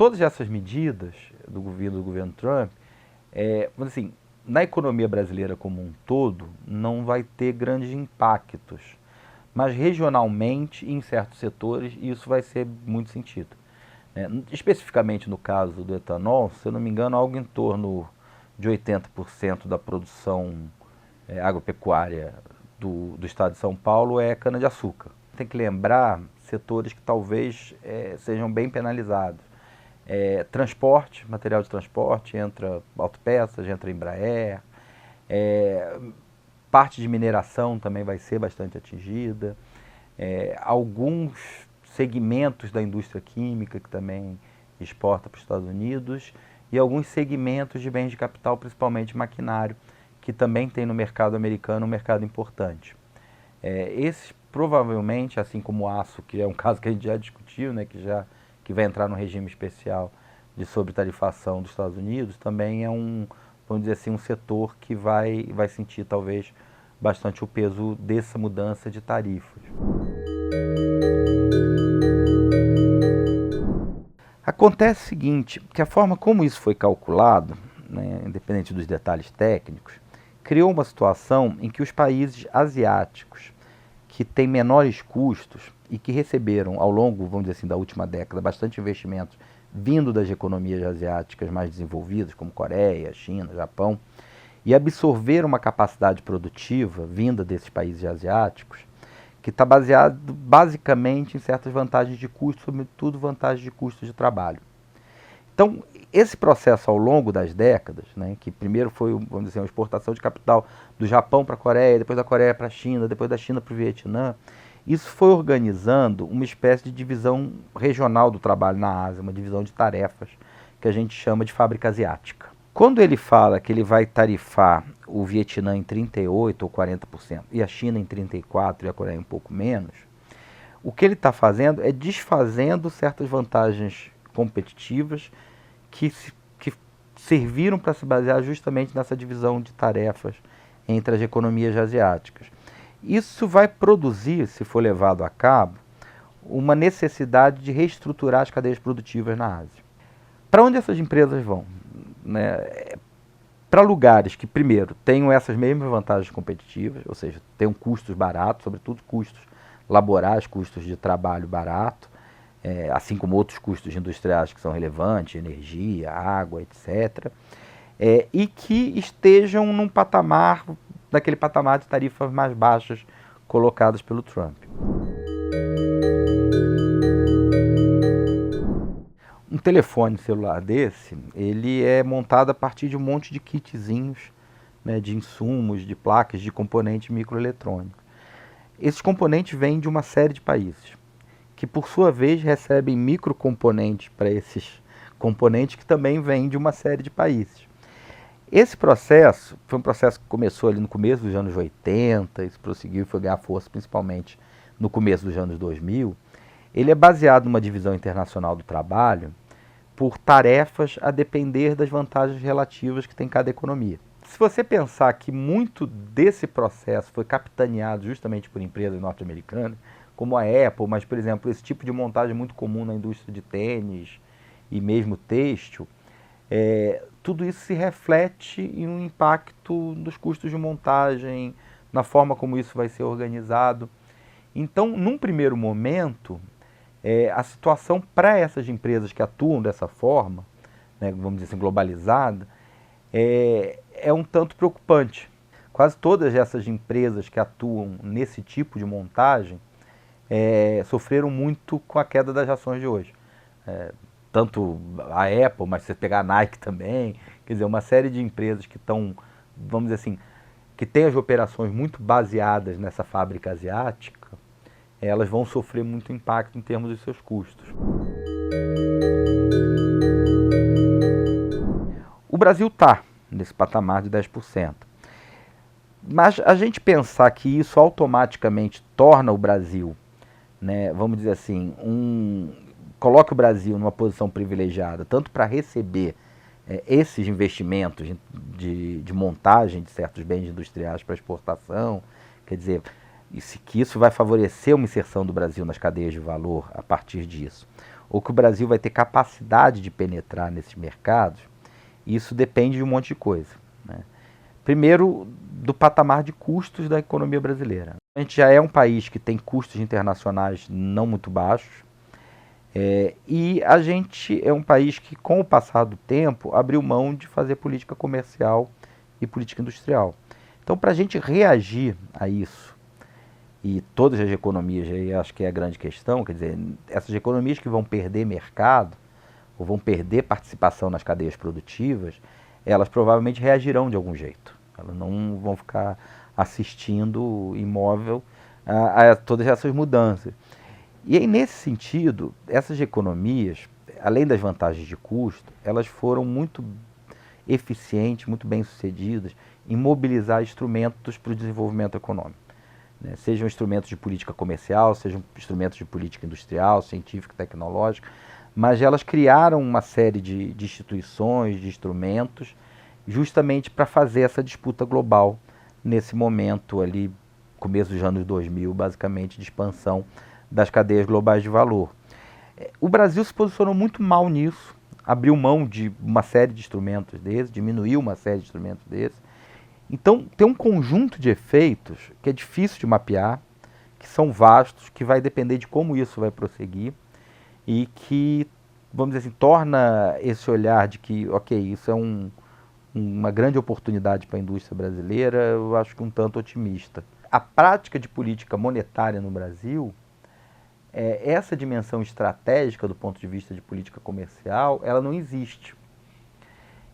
todas essas medidas do governo Trump, assim, na economia brasileira como um todo, não vai ter grandes impactos, mas regionalmente, em certos setores, isso vai ser muito sentido. Especificamente no caso do etanol, se eu não me engano, algo em torno de 80% da produção agropecuária do estado de São Paulo é cana-de-açúcar. Tem que lembrar setores que talvez sejam bem penalizados. Transporte, material de transporte, entra autopeças, entra Embraer. Parte de mineração também vai ser bastante atingida. Alguns segmentos da indústria química que também exporta para os Estados Unidos e alguns segmentos de bens de capital, principalmente maquinário, que também tem no mercado americano um mercado importante. Esses provavelmente, assim como o aço, que é um caso que a gente já discutiu, né, que vai entrar no regime especial de sobretarifação dos Estados Unidos, também é vamos dizer assim, um setor que vai sentir talvez bastante o peso dessa mudança de tarifas. Acontece o seguinte, que a forma como isso foi calculado, né, independente dos detalhes técnicos, criou uma situação em que os países asiáticos que têm menores custos e que receberam ao longo, vamos dizer assim, da última década, bastante investimentos vindo das economias asiáticas mais desenvolvidas, como Coreia, China, Japão, e absorveram uma capacidade produtiva vinda desses países asiáticos, que está baseado basicamente em certas vantagens de custo, sobretudo vantagens de custo de trabalho. Então, esse processo ao longo das décadas, né, que primeiro foi, vamos dizer, uma exportação de capital do Japão para a Coreia, depois da Coreia para a China, depois da China para o Vietnã, isso foi organizando uma espécie de divisão regional do trabalho na Ásia, uma divisão de tarefas que a gente chama de fábrica asiática. Quando ele fala que ele vai tarifar o Vietnã em 38% ou 40% e a China em 34% e a Coreia um pouco menos, o que ele está fazendo é desfazendo certas vantagens competitivas que serviram para se basear justamente nessa divisão de tarefas entre as economias asiáticas. Isso vai produzir, se for levado a cabo, uma necessidade de reestruturar as cadeias produtivas na Ásia. Para onde essas empresas vão? Para lugares que, primeiro, tenham essas mesmas vantagens competitivas, ou seja, tenham custos baratos, sobretudo custos laborais, custos de trabalho barato, assim como outros custos industriais que são relevantes, energia, água, etc., e que estejam naquele patamar de tarifas mais baixas colocadas pelo Trump. Um telefone celular desse, ele é montado a partir de um monte de kitzinhos, né, de insumos, de placas, de componentes microeletrônicos. Esses componentes vêm de uma série de países, que por sua vez recebem microcomponentes para esses componentes que também vêm de uma série de países. Esse processo foi um processo que começou ali no começo dos anos 80, e prosseguiu e foi ganhar força principalmente no começo dos anos 2000. Ele é baseado numa divisão internacional do trabalho por tarefas a depender das vantagens relativas que tem cada economia. Se você pensar que muito desse processo foi capitaneado justamente por empresas norte-americanas, como a Apple, mas, por exemplo, esse tipo de montagem é muito comum na indústria de tênis e mesmo têxtil, tudo isso se reflete em um impacto nos custos de montagem, na forma como isso vai ser organizado. Então, num primeiro momento, a situação para essas empresas que atuam dessa forma, né, vamos dizer assim, globalizada, é um tanto preocupante. Quase todas essas empresas que atuam nesse tipo de montagem sofreram muito com a queda das ações de hoje. Tanto a Apple, mas se você pegar a Nike também, quer dizer, uma série de empresas que estão, vamos dizer assim, que têm as operações muito baseadas nessa fábrica asiática, elas vão sofrer muito impacto em termos dos seus custos. O Brasil está nesse patamar de 10%. Mas a gente pensar que isso automaticamente torna o Brasil, né, vamos dizer assim, coloca o Brasil numa posição privilegiada, tanto para receber esses investimentos de montagem de certos bens industriais para exportação, quer dizer, que isso vai favorecer uma inserção do Brasil nas cadeias de valor a partir disso. ou que o Brasil vai ter capacidade de penetrar nesses mercados, isso depende de um monte de coisa, né? Primeiro, do patamar de custos da economia brasileira. A gente já é um país que tem custos internacionais não muito baixos, e a gente é um país que, com o passar do tempo, abriu mão de fazer política comercial e política industrial. Então, para a gente reagir a isso, e todas as economias, aí acho que é a grande questão, quer dizer, essas economias que vão perder mercado, ou vão perder participação nas cadeias produtivas, elas provavelmente reagirão de algum jeito. Elas não vão ficar assistindo imóvel a todas essas mudanças. E aí, nesse sentido, essas economias, além das vantagens de custo, elas foram muito eficientes, muito bem-sucedidas em mobilizar instrumentos para o desenvolvimento econômico, né? Sejam instrumentos de política comercial, sejam instrumentos de política industrial, científica, tecnológica, mas elas criaram uma série de instituições, de instrumentos, justamente para fazer essa disputa global nesse momento ali, começo dos anos 2000, basicamente, de expansão das cadeias globais de valor. O Brasil se posicionou muito mal nisso, abriu mão de uma série de instrumentos desses, diminuiu uma série de instrumentos desses. Então, tem um conjunto de efeitos que é difícil de mapear, que são vastos, que vai depender de como isso vai prosseguir e que, vamos dizer assim, torna esse olhar de que, ok, isso é uma grande oportunidade para a indústria brasileira, eu acho que um tanto otimista. A prática de política monetária no Brasil, essa dimensão estratégica do ponto de vista de política comercial, ela não existe.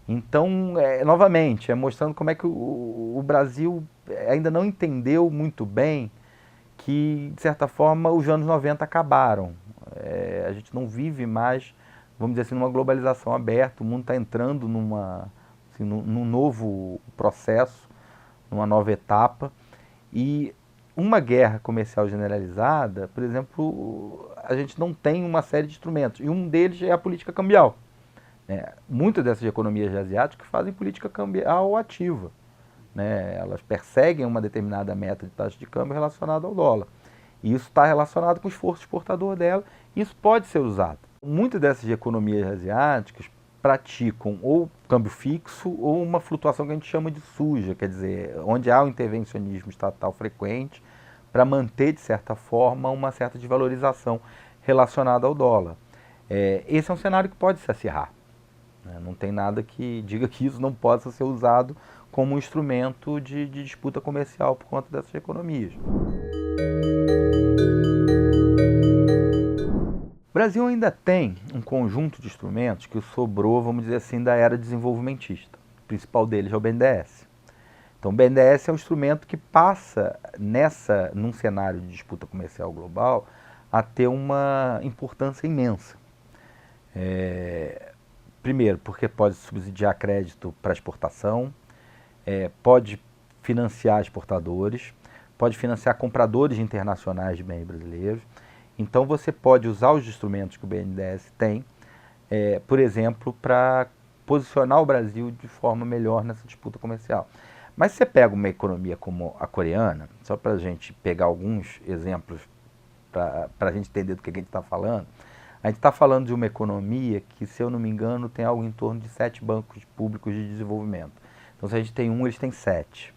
Então, novamente, mostrando como é que o Brasil ainda não entendeu muito bem que, de certa forma, os anos 90 acabaram. A gente não vive mais, vamos dizer assim, numa globalização aberta, o mundo está entrando num novo processo, numa nova etapa, e uma guerra comercial generalizada, por exemplo, a gente não tem uma série de instrumentos, e um deles é a política cambial. Muitas dessas economias asiáticas fazem política cambial ativa, né? Elas perseguem uma determinada meta de taxa de câmbio relacionada ao dólar. E isso está relacionado com o esforço exportador dela, e isso pode ser usado. Muitas dessas economias asiáticas praticam ou câmbio fixo ou uma flutuação que a gente chama de suja, quer dizer, onde há o intervencionismo estatal frequente para manter, de certa forma, uma certa desvalorização relacionada ao dólar. Esse é um cenário que pode se acirrar. Não tem nada que diga que isso não possa ser usado como um instrumento de disputa comercial por conta dessas economias. O Brasil ainda tem um conjunto de instrumentos que sobrou, vamos dizer assim, da era desenvolvimentista. O principal deles é o BNDES. Então, o BNDES é um instrumento que passa, num cenário de disputa comercial global, a ter uma importância imensa. Primeiro, porque pode subsidiar crédito para exportação, pode financiar exportadores, pode financiar compradores internacionais de bens brasileiros. Então, você pode usar os instrumentos que o BNDES tem, por exemplo, para posicionar o Brasil de forma melhor nessa disputa comercial. Mas se você pega uma economia como a coreana, só para a gente pegar alguns exemplos para a gente entender do que a gente está falando, a gente está falando de uma economia que, se eu não me engano, tem algo em torno de 7 bancos públicos de desenvolvimento. Então, se a gente tem um, eles têm 7.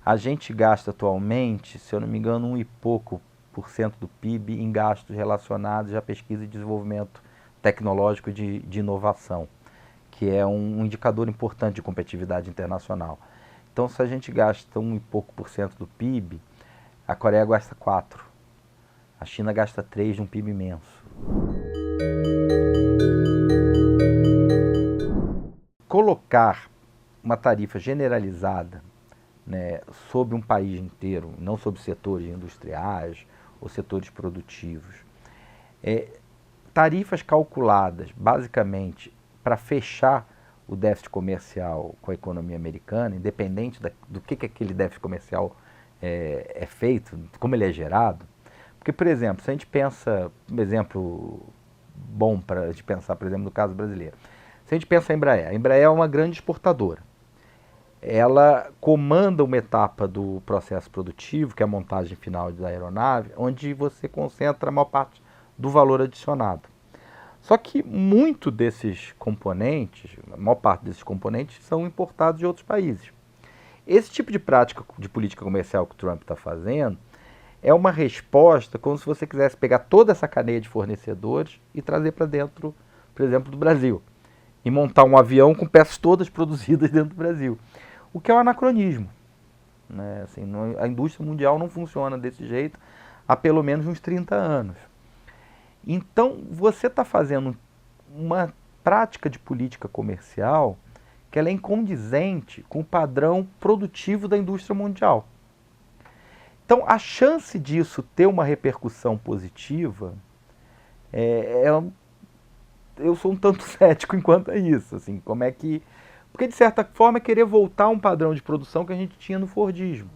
A gente gasta atualmente, se eu não me engano, 1 e pouco por cento do PIB em gastos relacionados à pesquisa e desenvolvimento tecnológico de inovação, que é um indicador importante de competitividade internacional. Então, se a gente gasta 1 e pouco por cento do PIB, a Coreia gasta 4. A China gasta 3 de um PIB imenso. Colocar uma tarifa generalizada, né, sobre um país inteiro, não sobre setores industriais ou setores produtivos, tarifas calculadas basicamente para fechar o déficit comercial com a economia americana, independente do que aquele déficit comercial é feito, como ele é gerado. Porque, por exemplo, se a gente pensa, um exemplo bom para a gente pensar, por exemplo, no caso brasileiro. Se a gente pensa em Embraer, a Embraer é uma grande exportadora. Ela comanda uma etapa do processo produtivo, que é a montagem final da aeronave, onde você concentra a maior parte do valor adicionado. Só que muito desses componentes, a maior parte desses componentes, são importados de outros países. Esse tipo de prática de política comercial que o Trump está fazendo é uma resposta como se você quisesse pegar toda essa cadeia de fornecedores e trazer para dentro, por exemplo, do Brasil. E montar um avião com peças todas produzidas dentro do Brasil. O que é um anacronismo. Né? Assim, a indústria mundial não funciona desse jeito há pelo menos uns 30 anos. Então, você está fazendo uma prática de política comercial que ela é incondizente com o padrão produtivo da indústria mundial. Então, a chance disso ter uma repercussão positiva, eu sou um tanto cético enquanto a isso. Assim, como é que... Porque, de certa forma, é querer voltar a um padrão de produção que a gente tinha no Fordismo.